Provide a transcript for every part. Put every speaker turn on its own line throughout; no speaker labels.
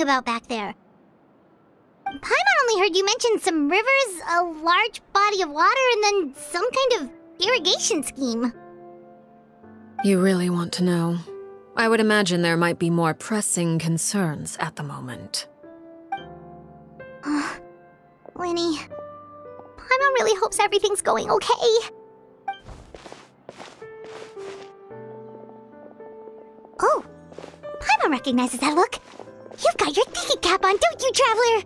about back there? Paimon only heard you mention some rivers, a large body of water, and then some kind of irrigation scheme.
You really want to know? I would imagine there might be more pressing concerns at the moment.
Lyney, Paimon really hopes everything's going okay. Oh, Paimon recognizes that look. You've got your thinking cap on, don't you, Traveler?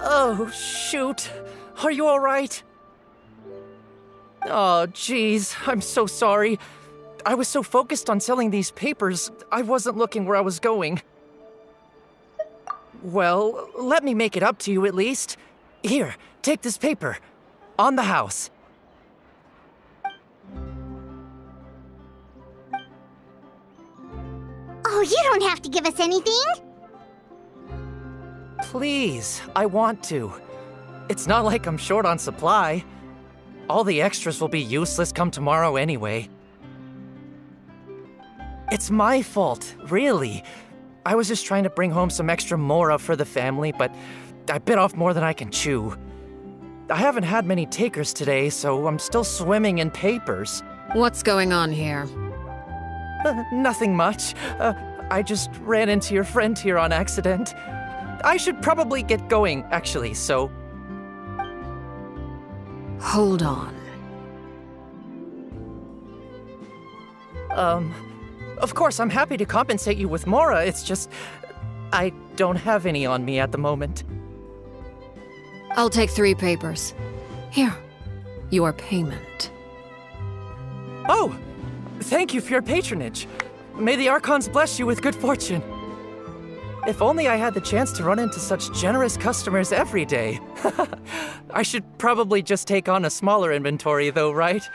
Oh, shoot. Are you alright? Oh, jeez. I'm so sorry. I was so focused on selling these papers, I wasn't looking where I was going. Well, let me make it up to you at least. Here, take this paper. On the house.
Oh, you don't have to give us anything.
Please, I want to. It's not like I'm short on supply. All the extras will be useless come tomorrow anyway. It's my fault, really. I was just trying to bring home some extra mora for the family, but I bit off more than I can chew. I haven't had many takers today, so I'm still swimming in papers.
What's going on here?
Nothing much. I just ran into your friend here on accident. I should probably get going, actually, so...
Hold on.
Of course, I'm happy to compensate you with mora, it's just... I don't have any on me at the moment.
I'll take 3 papers. Here, your payment.
Oh! Thank you for your patronage. May the Archons bless you with good fortune. If only I had the chance to run into such generous customers every day. I should probably just take on a smaller inventory though, right?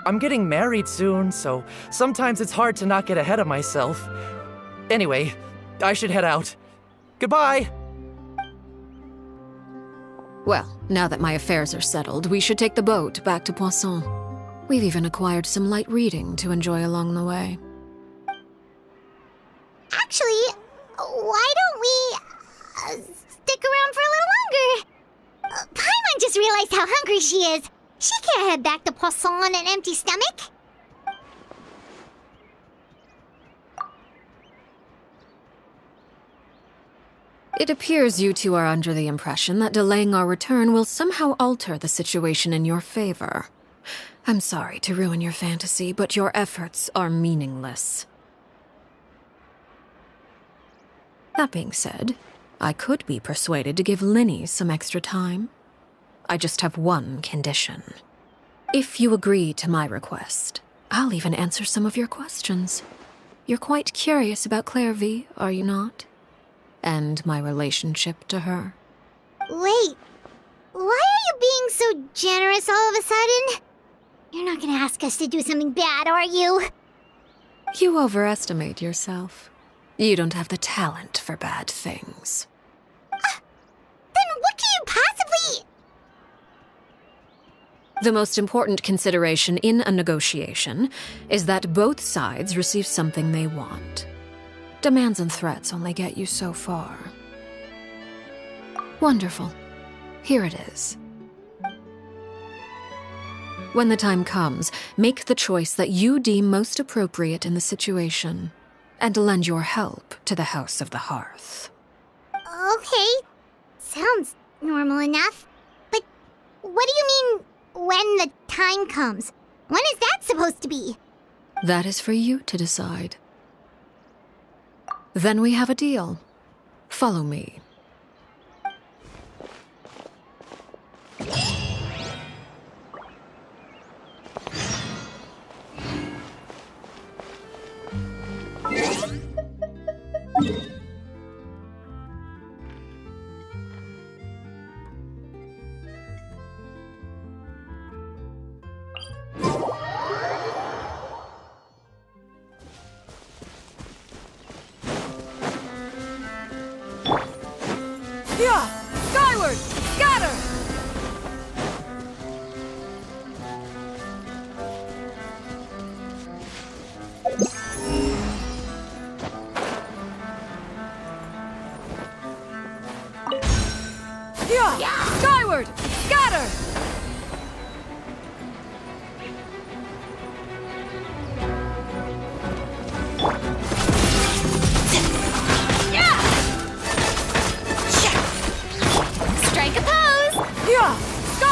I'm getting married soon, so sometimes it's hard to not get ahead of myself. Anyway, I should head out. Goodbye!
Well, now that my affairs are settled, we should take the boat back to Poisson. We've even acquired some light reading to enjoy along the way.
Actually, why don't we stick around for a little longer? Paimon just realized how hungry she is. She can't head back to Poisson on an empty stomach.
It appears you two are under the impression that delaying our return will somehow alter the situation in your favor. I'm sorry to ruin your fantasy, but your efforts are meaningless. That being said, I could be persuaded to give Lyney some extra time. I just have one condition. If you agree to my request, I'll even answer some of your questions. You're quite curious about Clairvy, are you not? And my relationship to her.
Wait, why are you being so generous all of a sudden? You're not gonna ask us to do something bad, are you?
You overestimate yourself. You don't have the talent for bad things.
Then what can you possibly...
The most important consideration in a negotiation is that both sides receive something they want. Demands and threats only get you so far. Wonderful. Here it is. When the time comes, make the choice that you deem most appropriate in the situation, and lend your help to the House of the Hearth.
Okay, sounds normal enough. But what do you mean, when the time comes? When is that supposed to be?
That is for you to decide. Then we have a deal. Follow me.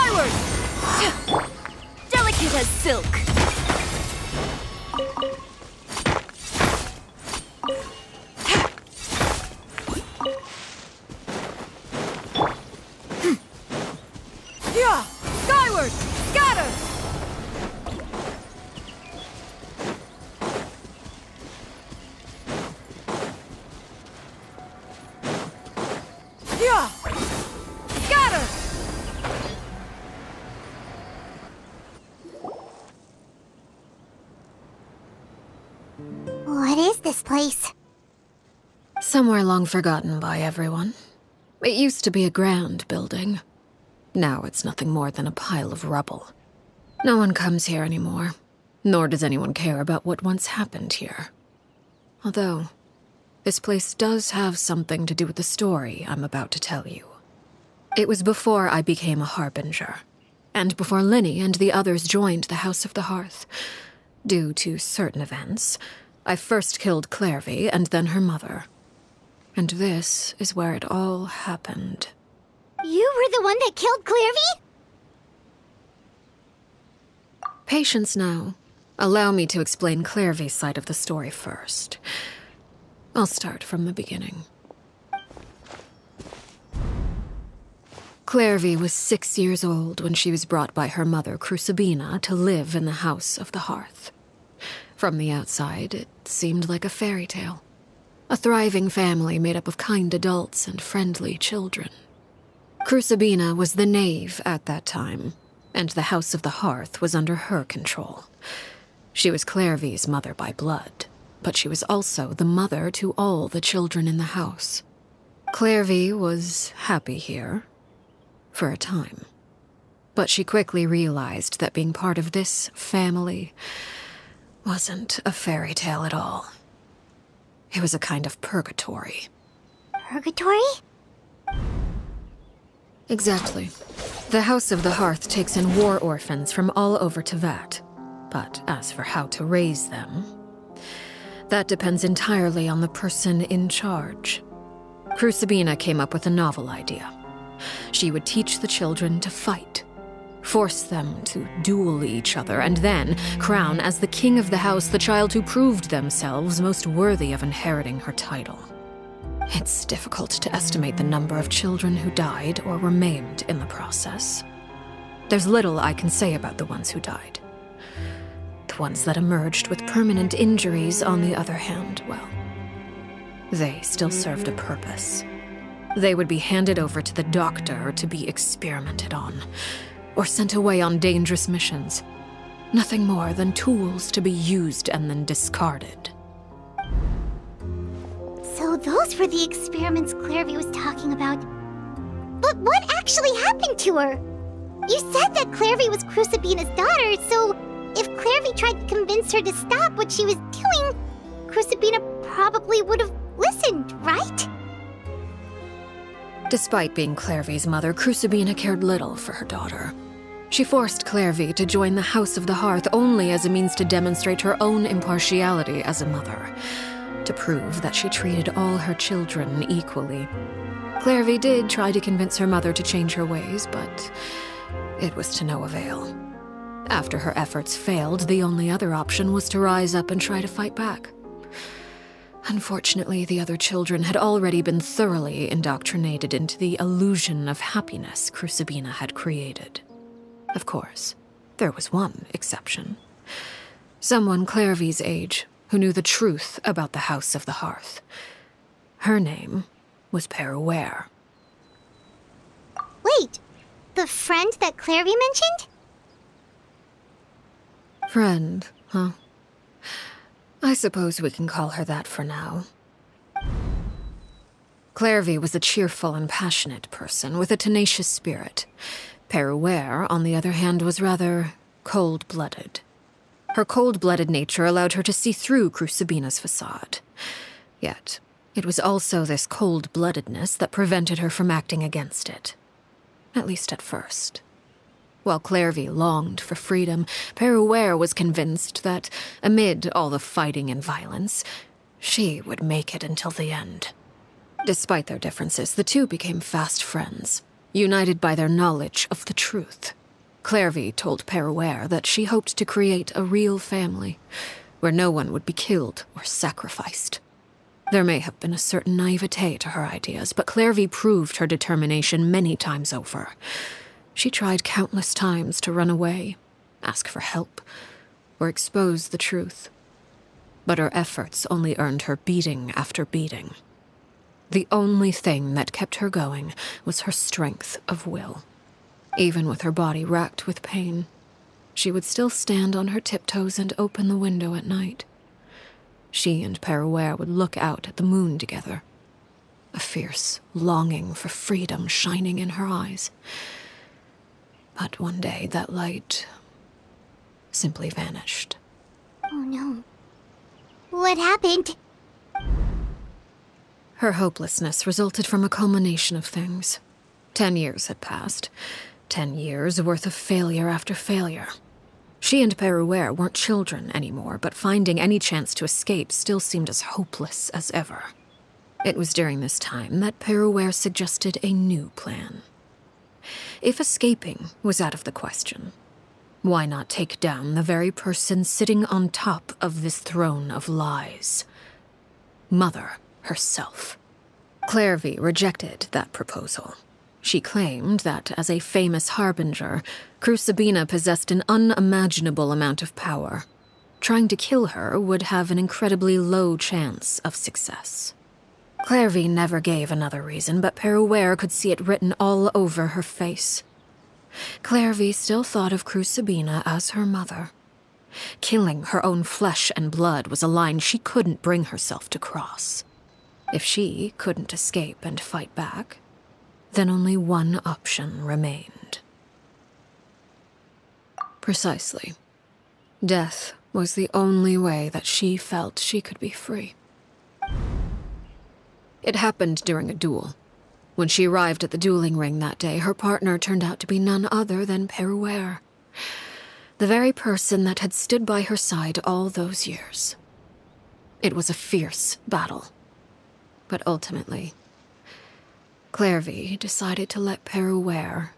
Skyward! Delicate as silk.
Yeah!
Skyward! Scatter!
Yeah!
Scatter!
What is this place?
Somewhere long forgotten by everyone. It used to be a grand building. Now it's nothing more than a pile of rubble. No one comes here anymore, nor does anyone care about what once happened here. Although, this place does have something to do with the story I'm about to tell you. It was before I became a Harbinger, and before Lyney and the others joined the House of the Hearth. Due to certain events, I first killed Clairvy and then her mother. And this is where it all happened.
You were the one that killed Clairvy?
Patience now. Allow me to explain Clairvy's side of the story first. I'll start from the beginning. Clairvy was 6 years old when she was brought by her mother, Crucibina, to live in the House of the Hearth. From the outside, it seemed like a fairy tale. A thriving family made up of kind adults and friendly children. Crucibina was the knave at that time, and the House of the Hearth was under her control. She was Clairvy's mother by blood, but she was also the mother to all the children in the house. Clairvy was happy here, for a time. But she quickly realized that being part of this family wasn't a fairy tale at all. It was a kind of purgatory.
Purgatory?
Exactly. The House of the Hearth takes in war orphans from all over Teyvat. But as for how to raise them, that depends entirely on the person in charge. Crucibina came up with a novel idea. She would teach the children to fight, force them to duel each other, and then crown as the king of the house the child who proved themselves most worthy of inheriting her title. It's difficult to estimate the number of children who died or were maimed in the process. There's little I can say about the ones who died. The ones that emerged with permanent injuries, on the other hand, well, they still served a purpose. They would be handed over to the doctor to be experimented on, or sent away on dangerous missions. Nothing more than tools to be used and then discarded.
So those were the experiments Clairvy was talking about. But what actually happened to her? You said that Clairvy was Crucibina's daughter, so if Clairvy tried to convince her to stop what she was doing, Crucibina probably would have listened, right?
Despite being Clairvy's mother, Crucibina cared little for her daughter. She forced Clairvy to join the House of the Hearth only as a means to demonstrate her own impartiality as a mother, to prove that she treated all her children equally. Clairvy did try to convince her mother to change her ways, but it was to no avail. After her efforts failed, the only other option was to rise up and try to fight back. Unfortunately, the other children had already been thoroughly indoctrinated into the illusion of happiness Crucibina had created. Of course, there was one exception. Someone Clairvy's age who knew the truth about the House of the Hearth. Her name was Peruere.
Wait, the friend that Clairvy mentioned?
Friend, huh? I suppose we can call her that for now. Clairvy was a cheerful and passionate person with a tenacious spirit. Peruere, on the other hand, was rather cold-blooded. Her cold-blooded nature allowed her to see through Crucibina's facade. Yet, it was also this cold-bloodedness that prevented her from acting against it. At least at first. While Clairvy longed for freedom, Peruere was convinced that, amid all the fighting and violence, she would make it until the end. Despite their differences, the two became fast friends, united by their knowledge of the truth. Clairvy told Peruere that she hoped to create a real family, where no one would be killed or sacrificed. There may have been a certain naivete to her ideas, but Clairvy proved her determination many times over. She tried countless times to run away, ask for help, or expose the truth. But her efforts only earned her beating after beating. The only thing that kept her going was her strength of will. Even with her body racked with pain, she would still stand on her tiptoes and open the window at night. She and Peruere would look out at the moon together, a fierce longing for freedom shining in her eyes. But one day that light simply vanished.
Oh no. What happened?
Her hopelessness resulted from a culmination of things. 10 years had passed. 10 years worth of failure after failure. She and Peruere weren't children anymore, but finding any chance to escape still seemed as hopeless as ever. It was during this time that Peruere suggested a new plan. If escaping was out of the question, why not take down the very person sitting on top of this throne of lies? Mother herself. Clairvy rejected that proposal. She claimed that, as a famous harbinger, Crucibina possessed an unimaginable amount of power. Trying to kill her would have an incredibly low chance of success. Clairvy never gave another reason, but Peruere could see it written all over her face. Clairvy still thought of Crucibina as her mother. Killing her own flesh and blood was a line she couldn't bring herself to cross. If she couldn't escape and fight back, then only one option remained. Precisely. Death was the only way that she felt she could be free. It happened during a duel. When she arrived at the dueling ring that day, her partner turned out to be none other than Peruere, the very person that had stood by her side all those years. It was a fierce battle, but ultimately, Clairvy decided to let Peruere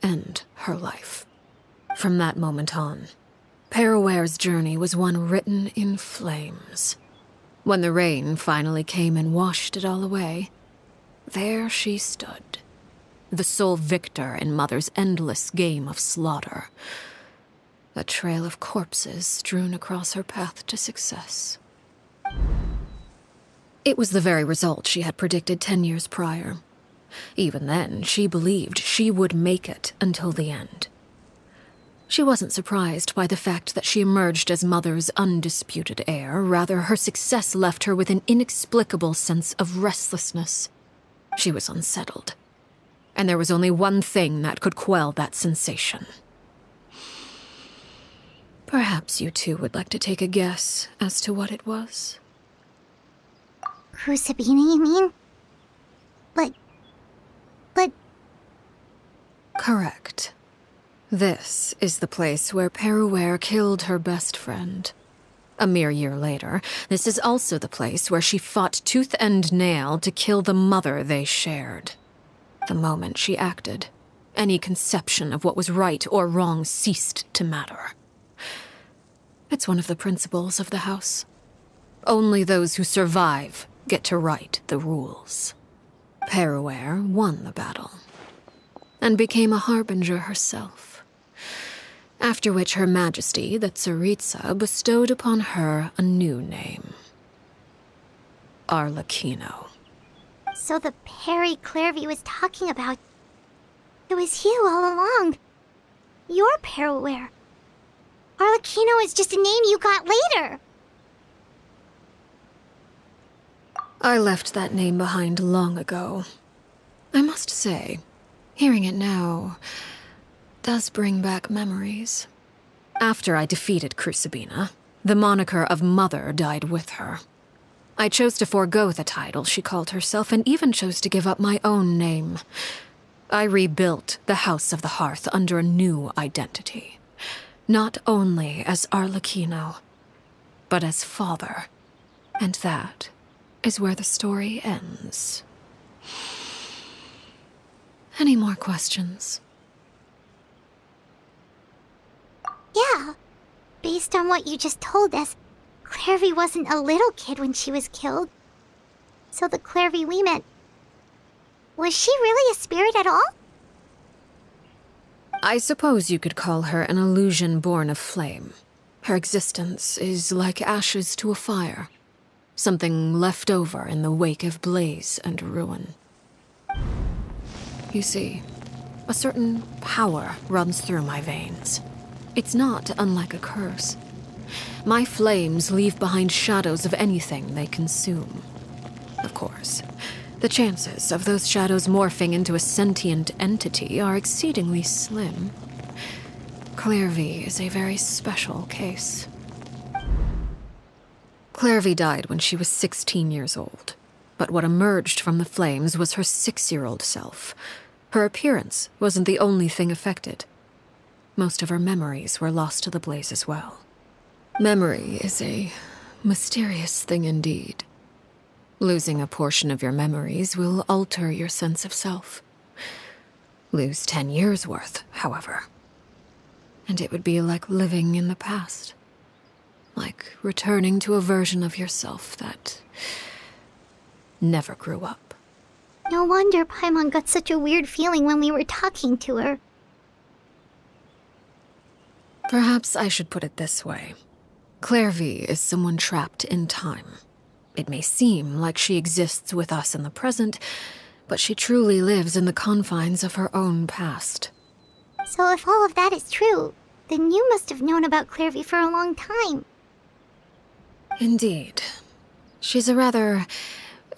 end her life. From that moment on, Peruere's journey was one written in flames. When the rain finally came and washed it all away, there she stood, the sole victor in Mother's endless game of slaughter, a trail of corpses strewn across her path to success. It was the very result she had predicted 10 years prior. Even then, she believed she would make it until the end. She wasn't surprised by the fact that she emerged as Mother's undisputed heir. Rather, her success left her with an inexplicable sense of restlessness. She was unsettled, and there was only one thing that could quell that sensation. Perhaps you two would like to take a guess as to what it was?
Crucibina, you mean? But...
Correct. This is the place where Peruere killed her best friend. A mere year later, this is also the place where she fought tooth and nail to kill the mother they shared. The moment she acted, any conception of what was right or wrong ceased to matter. It's one of the principles of the house. Only those who survive get to write the rules. Peruere won the battle, and became a harbinger herself. After which Her Majesty, the Tsaritsa, bestowed upon her a new name. Arlecchino.
So the Perry Clairvy was talking about... It was you all along. You're Peruere. Arlecchino is just a name you got later.
I left that name behind long ago. I must say, hearing it now does bring back memories. After I defeated Crucibina, the moniker of Mother died with her. I chose to forego the title she called herself, and even chose to give up my own name. I rebuilt the House of the Hearth under a new identity. Not only as Arlecchino, but as father. And that is where the story ends. Any more questions?
based on what you just told us, Clairvy wasn't a little kid when she was killed. So the Clairvy we met... was she really a spirit at all?
I suppose you could call her an illusion born of flame. Her existence is like ashes to a fire. Something left over in the wake of blaze and ruin. You see, a certain power runs through my veins. It's not unlike a curse. My flames leave behind shadows of anything they consume. Of course, the chances of those shadows morphing into a sentient entity are exceedingly slim. Clairvy is a very special case. Clairvy died when she was 16 years old, but what emerged from the flames was her 6-year-old self. Her appearance wasn't the only thing affected. Most of her memories were lost to the blaze as well. Memory is a mysterious thing indeed. Losing a portion of your memories will alter your sense of self. Lose 10 years' worth, however, and it would be like living in the past. Like returning to a version of yourself that never grew up.
No wonder Paimon got such a weird feeling when we were talking to her.
Perhaps I should put it this way. Clairvy is someone trapped in time. It may seem like she exists with us in the present, but she truly lives in the confines of her own past.
So if all of that is true, then you must have known about Clairvy for a long time.
Indeed. She's a rather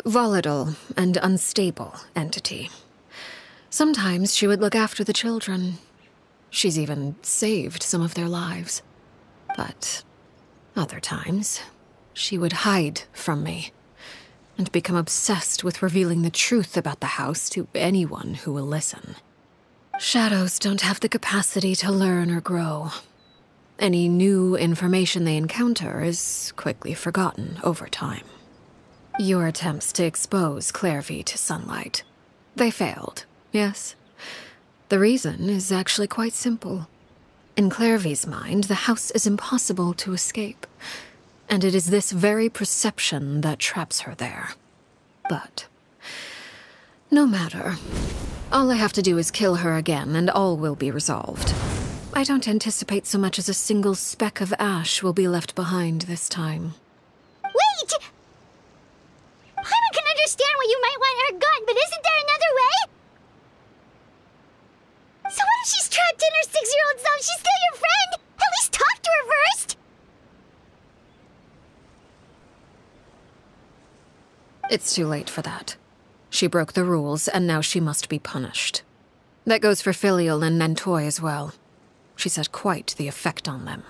volatile and unstable entity. Sometimes she would look after the children. She's even saved some of their lives. But other times, she would hide from me and become obsessed with revealing the truth about the house to anyone who will listen. Shadows don't have the capacity to learn or grow. Any new information they encounter is quickly forgotten over time. Your attempts to expose Clairvy to sunlight, they failed, yes? The reason is actually quite simple. In Clairvy's mind, the house is impossible to escape, and it is this very perception that traps her there. But no matter. All I have to do is kill her again, and all will be resolved. I don't anticipate so much as a single speck of ash will be left behind this time.
Wait! Paimon can understand why you might want her gone, but isn't there another way? So what if she's trapped in her 6-year-old self? She's still your friend! At least talk to her first!
It's too late for that. She broke the rules, and now she must be punished. That goes for Filial and Nantoy as well. She's had quite the effect on them.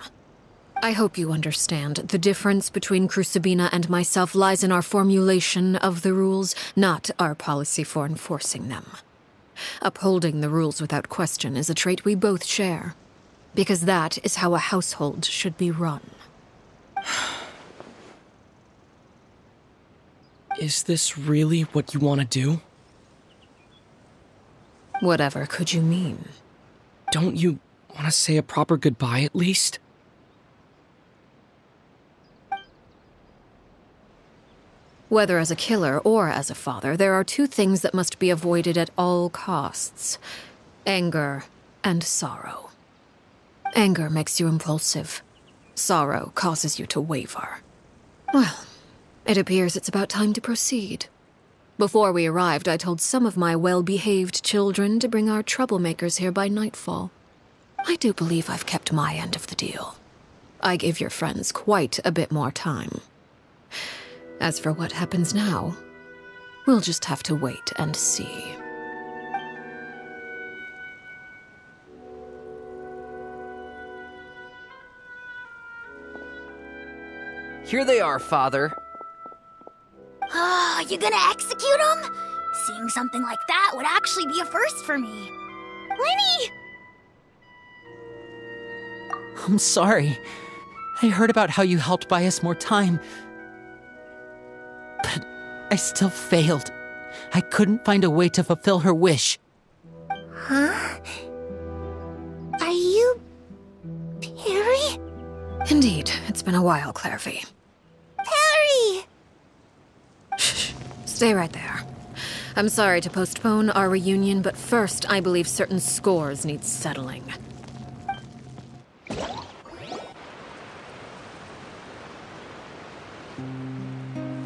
I hope you understand the difference between Crucibina and myself lies in our formulation of the rules, not our policy for enforcing them. Upholding the rules without question is a trait we both share, because that is how a household should be run.
Is this really what you want to do?
Whatever could you mean?
Don't you want to say a proper goodbye at least?
Whether as a killer or as a father, there are two things that must be avoided at all costs: anger and sorrow. Anger makes you impulsive. Sorrow causes you to waver. Well, it appears it's about time to proceed. Before we arrived, I told some of my well-behaved children to bring our troublemakers here by nightfall. I do believe I've kept my end of the deal. I gave your friends quite a bit more time. As for what happens now, we'll just have to wait and see.
Here they are, Father.
You gonna execute him? Seeing something like that would actually be a first for me.
Lyney!
I'm sorry. I heard about how you helped buy us more time. But I still failed. I couldn't find a way to fulfill her wish.
Huh? Are you... Perry?
Indeed, it's been a while, Clairvy.
Perry!
Shh. Stay right there. I'm sorry to postpone our reunion, but first, I believe certain scores need settling.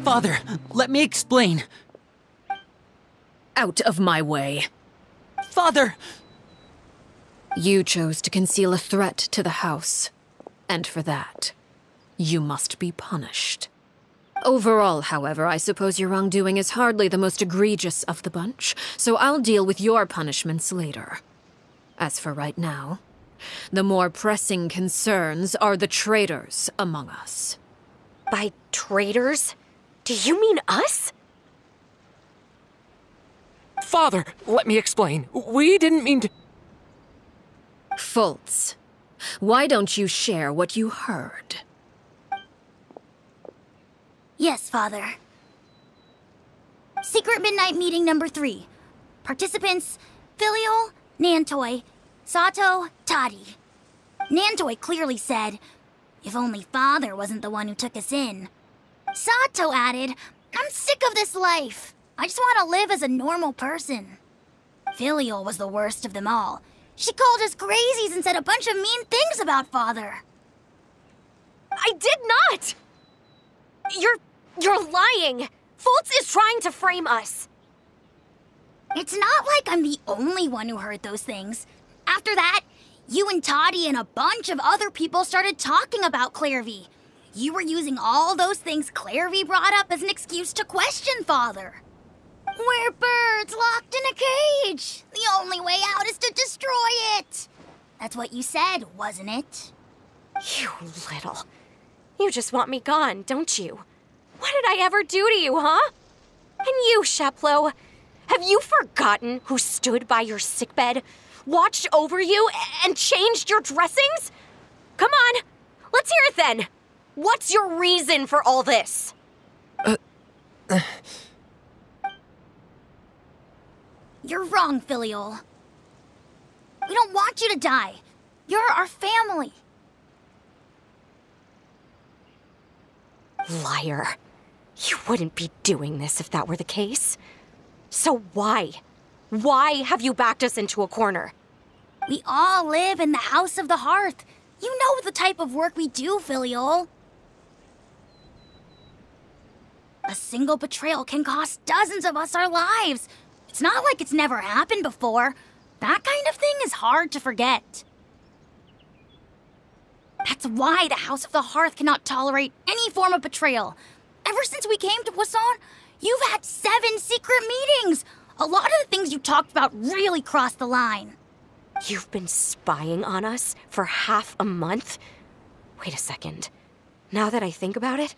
Father, let me explain.
Out of my way.
Father!
You chose to conceal a threat to the house, and for that, you must be punished. Overall, however, I suppose your wrongdoing is hardly the most egregious of the bunch, so I'll deal with your punishments later. As for right now, the more pressing concerns are the traitors among us.
By traitors? Do you mean us?
Father, let me explain. We didn't mean to...
Fultz, why don't you share what you heard?
Yes, Father. Secret Midnight Meeting number 3. Participants, Filial, Nantoi, Sato, Toddy. Nantoi clearly said, if only Father wasn't the one who took us in. Sato added, I'm sick of this life. I just want to live as a normal person. Filial was the worst of them all. She called us crazies and said a bunch of mean things about Father.
I did not! You're lying! Fultz is trying to frame us.
It's not like I'm the only one who heard those things. After that, you and Toddy and a bunch of other people started talking about Clairvy. You were using all those things Clairvy brought up as an excuse to question Father. We're birds locked in a cage. The only way out is to destroy it. That's what you said, wasn't it?
You little... You just want me gone, don't you? What did I ever do to you, huh? And you, Sheplo, have you forgotten who stood by your sickbed, watched over you, and changed your dressings? Come on, let's hear it then. What's your reason for all this?
You're wrong, Filial. We don't want you to die. You're our family.
Liar. You wouldn't be doing this if that were the case. So why? Why have you backed us into a corner?
We all live in the House of the Hearth. You know the type of work we do, Filial. A single betrayal can cost dozens of us our lives. It's not like it's never happened before. That kind of thing is hard to forget. That's why the House of the Hearth cannot tolerate any form of betrayal. Ever since we came to Poisson, you've had 7 secret meetings. A lot of the things you talked about really crossed the line.
You've been spying on us for half a month? Wait a second. Now that I think about it,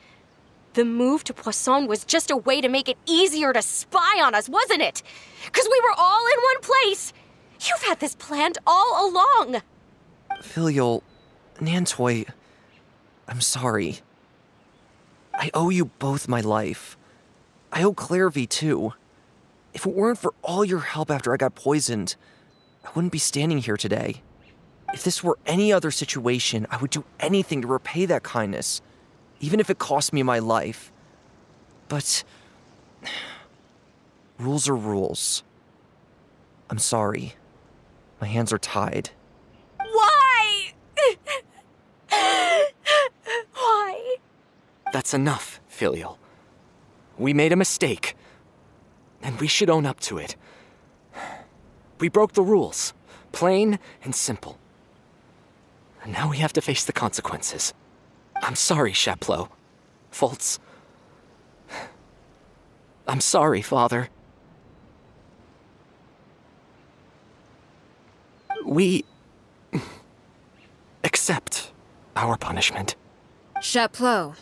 the move to Poisson was just a way to make it easier to spy on us, wasn't it? Because we were all in one place. You've had this planned all along.
Filial, Nantoi, I'm sorry. I owe you both my life. I owe Clairvy too. If it weren't for all your help after I got poisoned, I wouldn't be standing here today. If this were any other situation, I would do anything to repay that kindness, even if it cost me my life. But rules are rules. I'm sorry. My hands are tied.
Why? Why?
That's enough, Filial. We made a mistake, and we should own up to it. We broke the rules, plain and simple. And now we have to face the consequences. I'm sorry, Sheplo. Fultz. I'm sorry, Father. We accept our punishment.
Chapleau,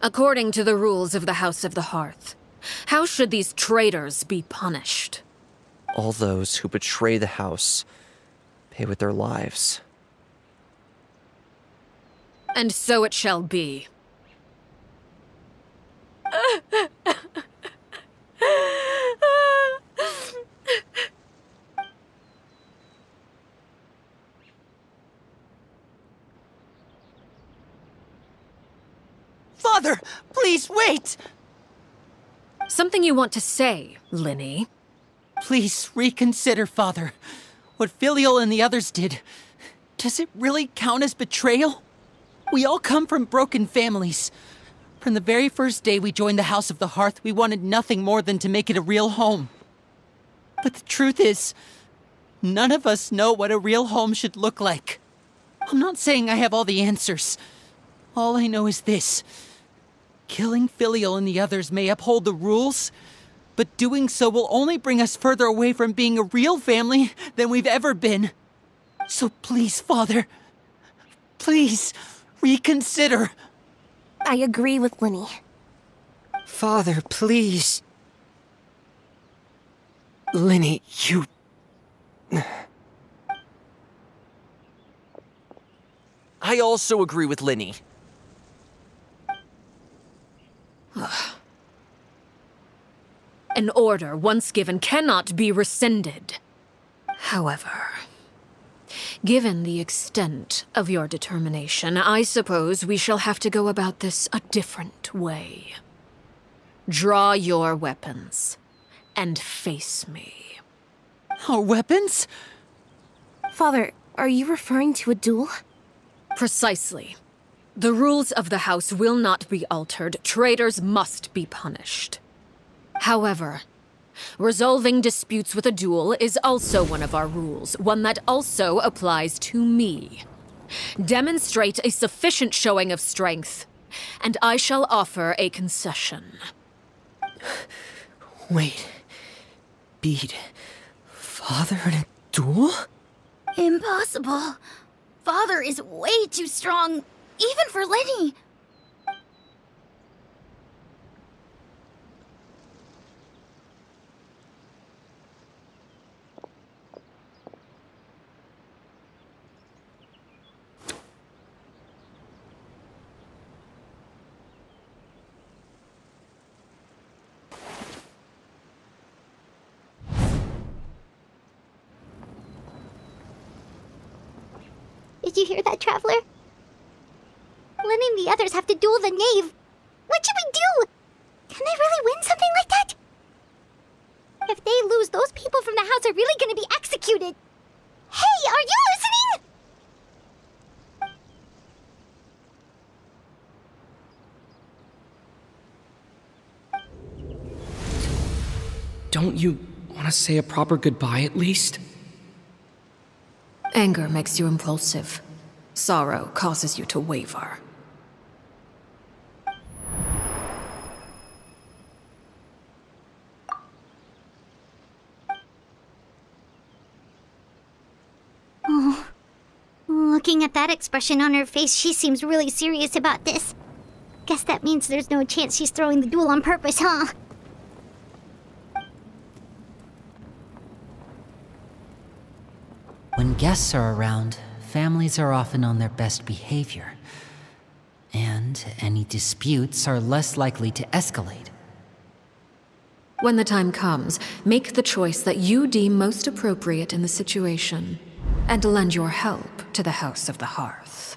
according to the rules of the House of the Hearth, how should these traitors be punished?
All those who betray the house pay with their lives.
And so it shall be.
Father, please wait!
Something you want to say, Lyney?
Please reconsider, Father. What Filial and the others did, does it really count as betrayal? We all come from broken families. From the very first day we joined the House of the Hearth, we wanted nothing more than to make it a real home. But the truth is, none of us know what a real home should look like. I'm not saying I have all the answers. All I know is this. Killing Filial and the others may uphold the rules, but doing so will only bring us further away from being a real family than we've ever been. So please, Father, please reconsider.
I agree with Lyney.
Father, please. Lyney, you... I also agree with Lyney.
An order once given cannot be rescinded. However, given the extent of your determination, I suppose we shall have to go about this a different way. Draw your weapons and face me.
Our weapons?
Father, are you referring to a duel?
Precisely. The rules of the house will not be altered. Traitors must be punished. However, resolving disputes with a duel is also one of our rules, one that also applies to me. Demonstrate a sufficient showing of strength, and I shall offer a concession.
Wait. Beat Father in a duel?
Impossible. Father is way too strong, even for Lyney.
Did you hear that, Traveler? Lyney and the others have to duel the knave. What should we do? Can they really win something like that? If they lose, those people from the house are really gonna be executed. Hey, are you listening?
Don't you want to say a proper goodbye at least?
Anger makes you impulsive. Sorrow causes you to waver.
Oh, looking at that expression on her face, she seems really serious about this. Guess that means there's no chance she's throwing the duel on purpose, huh?
When guests are around, families are often on their best behavior. And any disputes are less likely to escalate.
When the time comes, make the choice that you deem most appropriate in the situation, and lend your help to the House of the Hearth.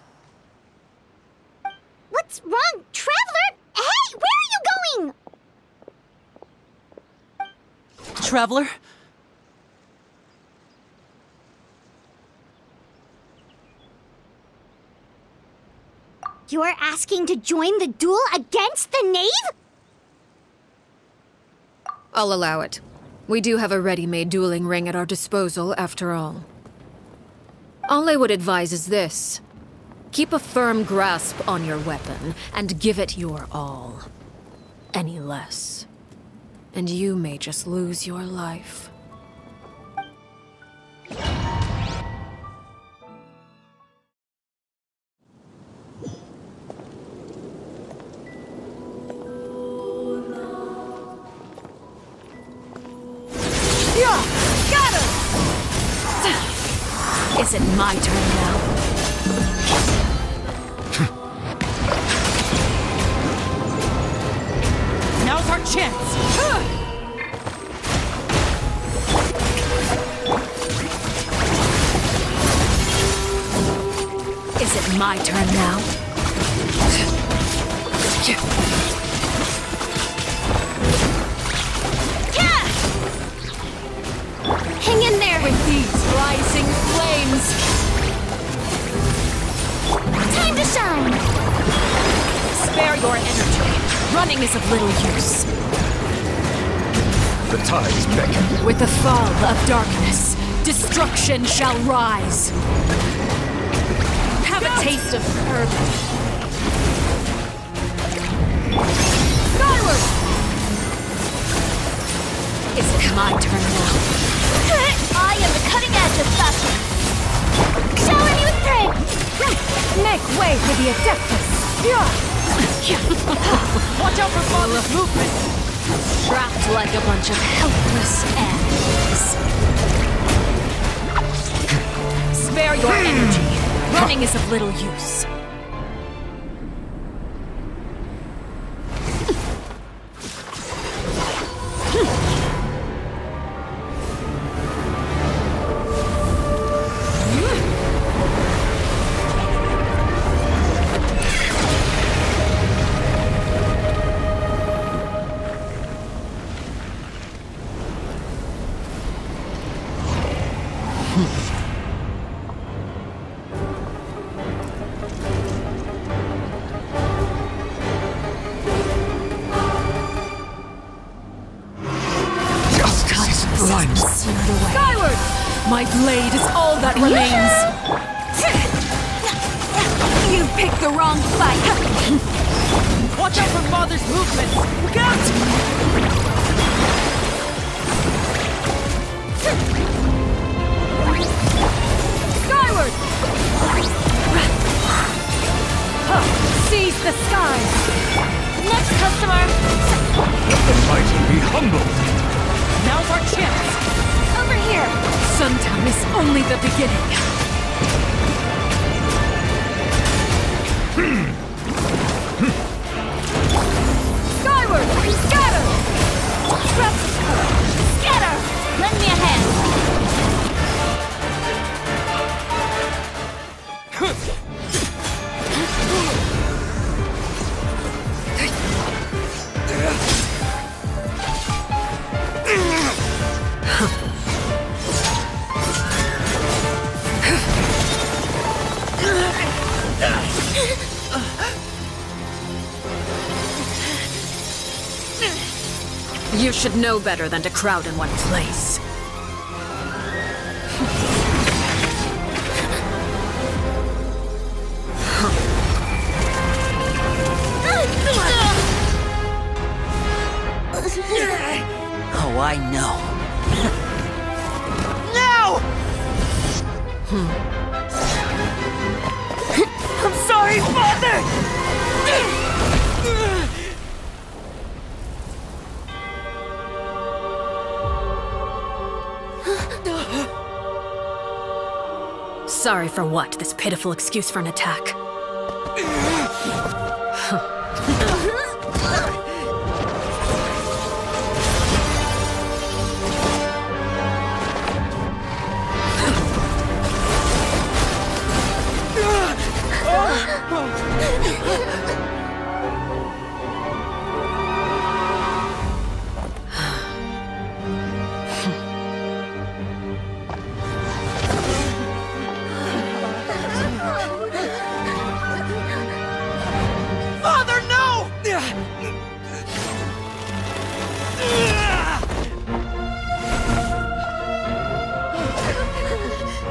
What's wrong, Traveler? Hey, where are you going?
Traveler?
You're asking to join the duel against the knave?
I'll allow it. We do have a ready-made dueling ring at our disposal, after all. All I would advise is this. Keep a firm grasp on your weapon, and give it your all. Any less, and you may just lose your life. Is it my turn now?
Now's our chance!
Is it my turn now?
Hang in there!
With these rising flames!
Time to shine!
Spare your energy. Running is of little use.
The tides beckon.
With the fall of darkness, destruction shall rise. Have a taste of earth. Skyward! Is it my turn now?
I am the cutting edge of fashion.
Shower me with praise!
Make way for the Adeptus! Watch out for father's movement! Trapped like a bunch of helpless animals. Spare your energy. Running is of little use. Skyward! My blade is all that remains!
You picked the wrong fight!
Watch out for father's movements! Look out!
Skyward! Seize the skies!
Next customer!
Let the mighty be humbled.
Now's our chance!
Over here!
Suntown is only the beginning. Skyward! Scatter!
Scatter! Lend me a hand!
You should know better than to crowd in one place.
Oh, I know.
No! I'm sorry, Father!
Sorry for what? This pitiful excuse for an attack?
Father, no!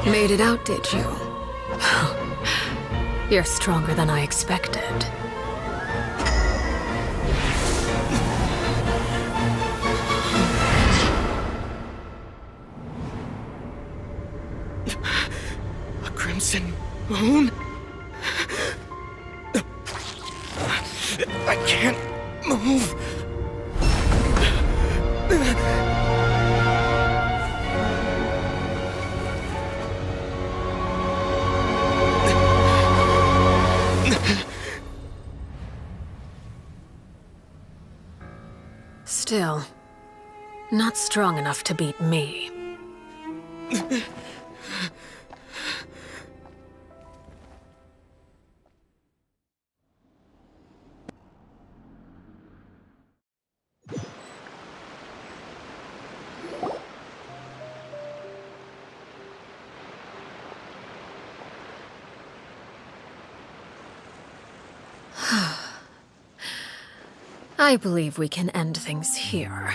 Made it out, did you? You're stronger than I expected.
A crimson moon? I can't move.
Still, not strong enough to beat me. I believe we can end things here.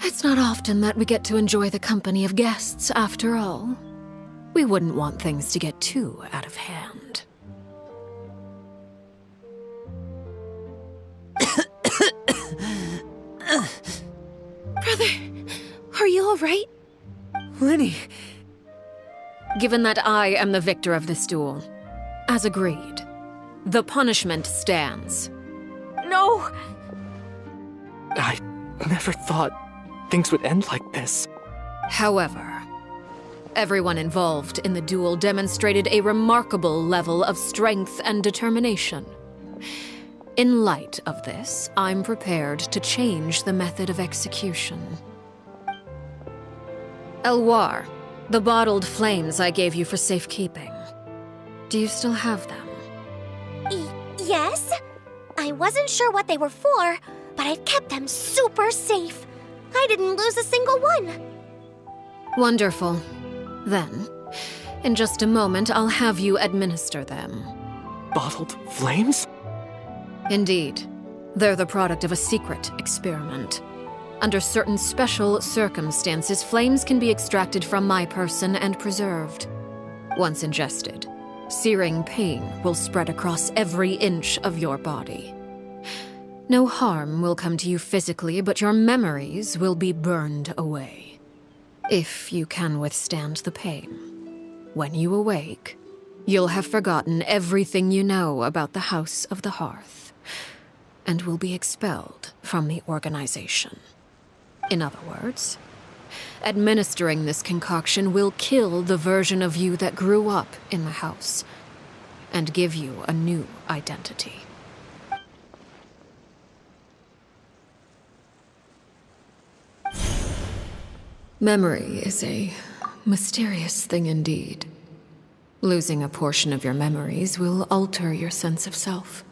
It's not often that we get to enjoy the company of guests, after all. We wouldn't want things to get too out of hand.
Brother, are you alright?
Lyney!
Given that I am the victor of this duel, as agreed, the punishment stands.
No!
I never thought things would end like this.
However, everyone involved in the duel demonstrated a remarkable level of strength and determination. In light of this, I'm prepared to change the method of execution. Elwar, the bottled flames I gave you for safekeeping. Do you still have them?
Yes? I wasn't sure what they were for, but I've kept them super safe. I didn't lose a single one.
Wonderful. Then, in just a moment, I'll have you administer them.
Bottled flames?
Indeed. They're the product of a secret experiment. Under certain special circumstances, flames can be extracted from my person and preserved. Once ingested, searing pain will spread across every inch of your body. No harm will come to you physically, but your memories will be burned away. If you can withstand the pain. When you awake, you'll have forgotten everything you know about the House of the Hearth, and will be expelled from the organization. In other words, administering this concoction will kill the version of you that grew up in the house, and give you a new identity. Memory is a mysterious thing indeed. Losing a portion of your memories will alter your sense of self.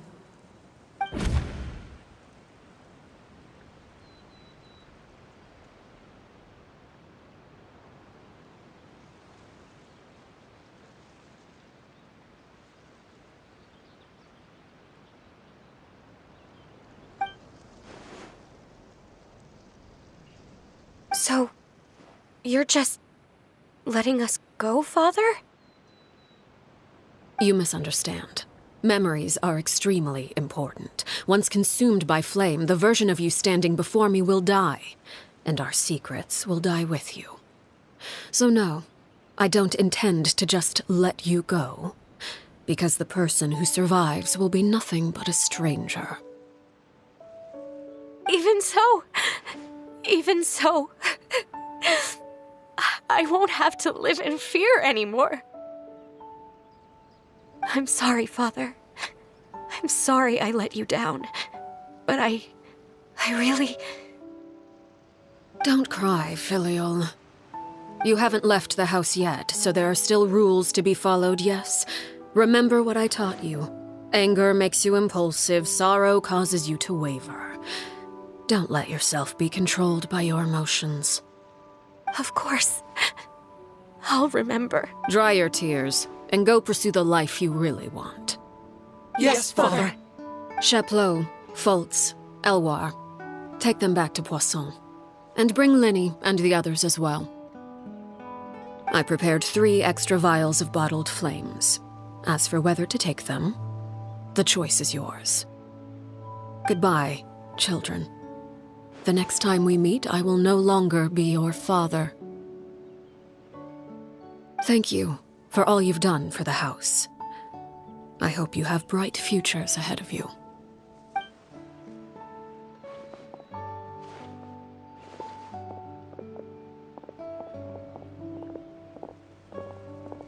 So, you're just letting us go, Father?
You misunderstand. Memories are extremely important. Once consumed by flame, the version of you standing before me will die, and our secrets will die with you. So no, I don't intend to just let you go, because the person who survives will be nothing but a stranger.
Even so, I won't have to live in fear anymore. I'm sorry, Father. I'm sorry I let you down. But I really...
Don't cry, Filial. You haven't left the house yet, so there are still rules to be followed, yes? Remember what I taught you. Anger makes you impulsive, sorrow causes you to waver. Don't let yourself be controlled by your emotions.
Of course. I'll remember.
Dry your tears, and go pursue the life you really want.
Yes, Father.
Chaplot, Foltz, Elwar, take them back to Poisson. And bring Lyney and the others as well. I prepared 3 extra vials of bottled flames. As for whether to take them, the choice is yours. Goodbye, children. The next time we meet, I will no longer be your father. Thank you for all you've done for the house. I hope you have bright futures ahead of you.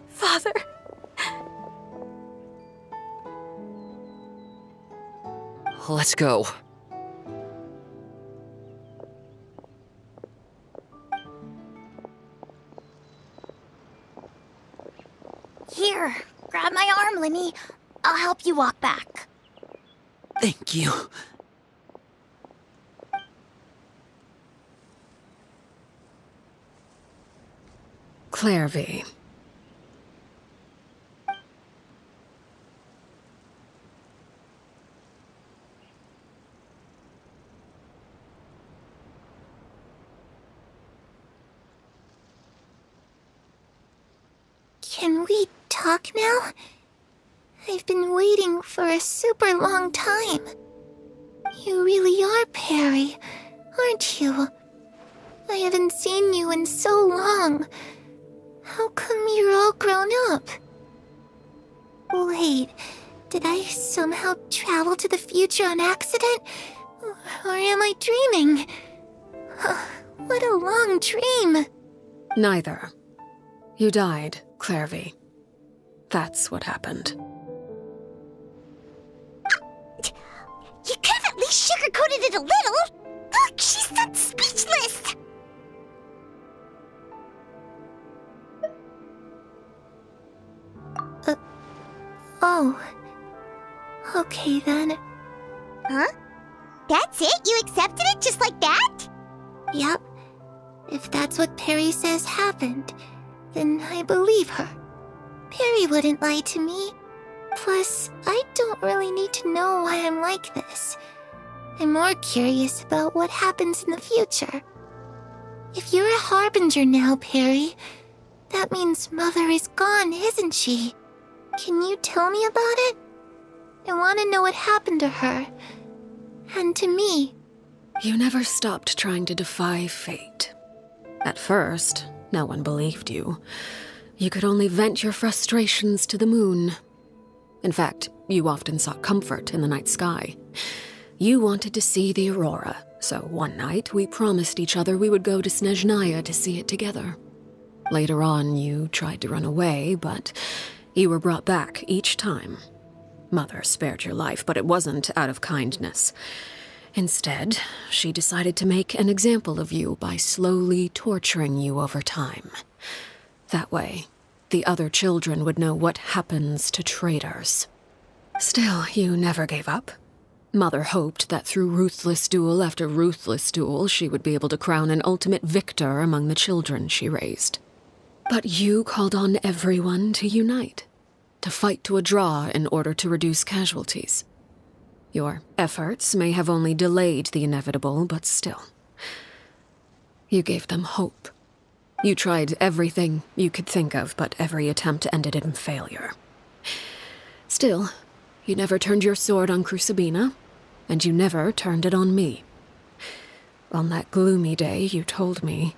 Father.
Let's go.
Here, grab my arm, Lyney. I'll help you walk back.
Thank you.
Clairvy.
Can we talk now? I've been waiting for a super long time. You really are Perry, aren't you? I haven't seen you in so long. How come you're all grown up? Wait, did I somehow travel to the future on accident? Or am I dreaming? What a long dream.
Neither. You died, Clairvy. That's what happened.
You could have at least sugarcoated it a little. Look, she's so speechless. Oh. Okay then. Huh? That's it? You accepted it just like that? Yep. If that's what Perry says happened, then I believe her. Perry wouldn't lie to me. Plus, I don't really need to know why I'm like this. I'm more curious about what happens in the future. If you're a harbinger now, Perry, that means Mother is gone, isn't she? Can you tell me about it? I want to know what happened to her. And to me.
You never stopped trying to defy fate. At first, no one believed you. You could only vent your frustrations to the moon. In fact, you often sought comfort in the night sky. You wanted to see the aurora, so one night we promised each other we would go to Snezhnaya to see it together. Later on, you tried to run away, but you were brought back each time. Mother spared your life, but it wasn't out of kindness. Instead, she decided to make an example of you by slowly torturing you over time. That way, the other children would know what happens to traitors. Still, you never gave up. Mother hoped that through ruthless duel after ruthless duel, she would be able to crown an ultimate victor among the children she raised. But you called on everyone to unite, to fight to a draw in order to reduce casualties. Your efforts may have only delayed the inevitable, but still. You gave them hope. You tried everything you could think of, but every attempt ended in failure. Still, you never turned your sword on Crucibina, and you never turned it on me. On that gloomy day, you told me,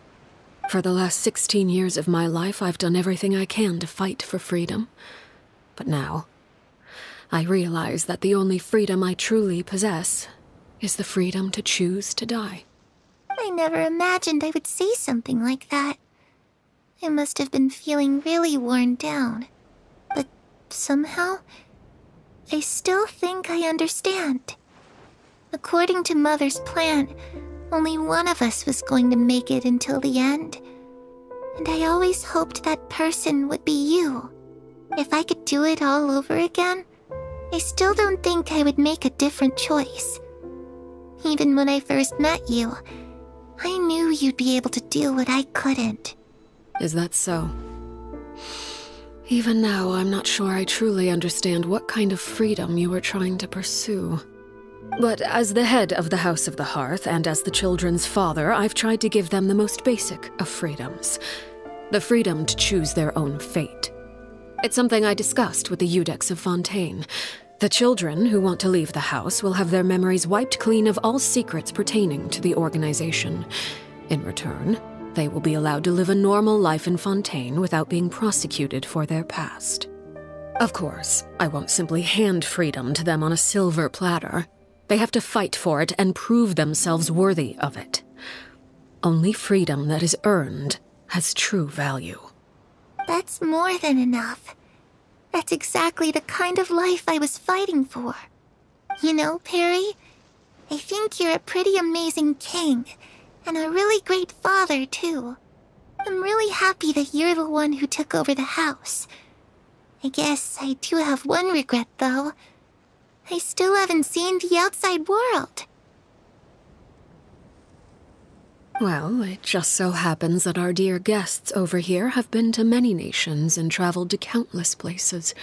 "For the last 16 years of my life, I've done everything I can to fight for freedom. But now, I realize that the only freedom I truly possess is the freedom to choose to die."
I never imagined I would say something like that. I must have been feeling really worn down. But somehow, I still think I understand. According to Mother's plan, only one of us was going to make it until the end. And I always hoped that person would be you. If I could do it all over again, I still don't think I would make a different choice. Even when I first met you, I knew you'd be able to do what I couldn't.
Is that so? Even now, I'm not sure I truly understand what kind of freedom you were trying to pursue. But as the head of the House of the Hearth and as the children's father, I've tried to give them the most basic of freedoms. The freedom to choose their own fate. It's something I discussed with the Iudex of Fontaine. The children who want to leave the house will have their memories wiped clean of all secrets pertaining to the organization. In return, they will be allowed to live a normal life in Fontaine without being prosecuted for their past. Of course, I won't simply hand freedom to them on a silver platter. They have to fight for it and prove themselves worthy of it. Only freedom that is earned has true value.
That's more than enough. That's exactly the kind of life I was fighting for. You know, Perry, I think you're a pretty amazing king, and a really great father, too. I'm really happy that you're the one who took over the house. I guess I do have one regret, though. I still haven't seen the outside world.
Well, it just so happens that our dear guests over here have been to many nations and traveled to countless places.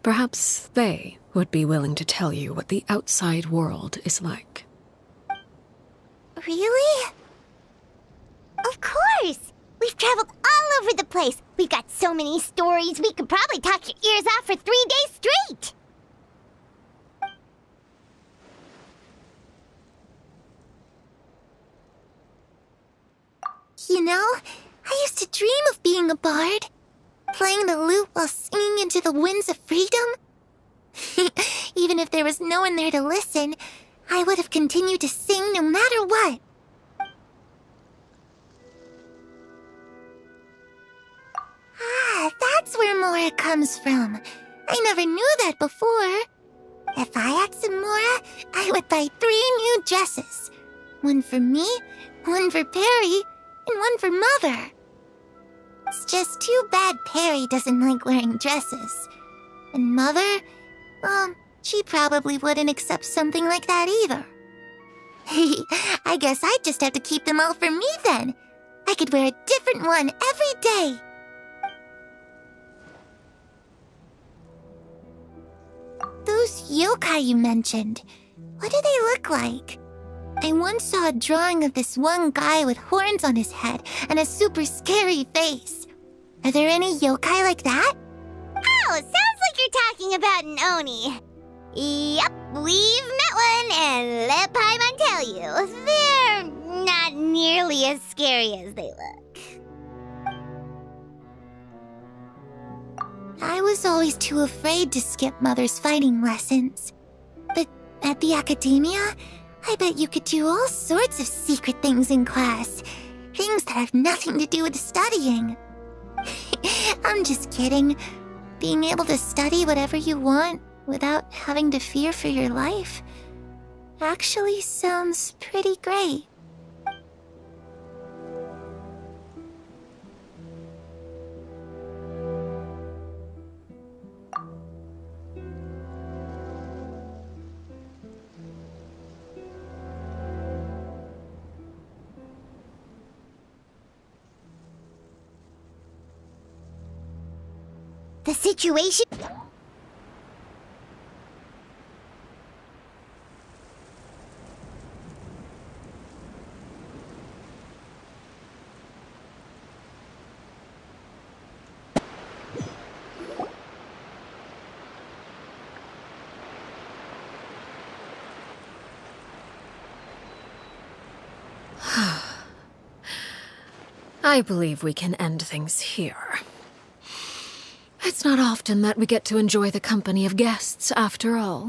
Perhaps they would be willing to tell you what the outside world is like.
Really? Of course! We've traveled all over the place. We've got so many stories, we could probably talk your ears off for 3 days straight. You know, I used to dream of being a bard. Playing the lute while singing into the winds of freedom. Even if there was no one there to listen, I would have continued to sing no matter what. Ah, that's where Mora comes from. I never knew that before. If I had some Mora, I would buy 3 new dresses. One for me, one for Perry, and one for Mother. It's just too bad Perry doesn't like wearing dresses. And Mother, well, she probably wouldn't accept something like that either. I guess I'd just have to keep them all for me then. I could wear a different one every day. Those yokai you mentioned, what do they look like? I once saw a drawing of this one guy with horns on his head and a super scary face. Are there any yokai like that? Oh, sounds like you're talking about an Oni. Yep, we've met one, and let Paimon tell you, they're not nearly as scary as they look. I was always too afraid to skip Mother's fighting lessons. But at the academia, I bet you could do all sorts of secret things in class. Things that have nothing to do with studying. I'm just kidding. Being able to study whatever you want without having to fear for your life actually sounds pretty great. The situation...
I believe we can end things here. It's not often that we get to enjoy the company of guests, after all.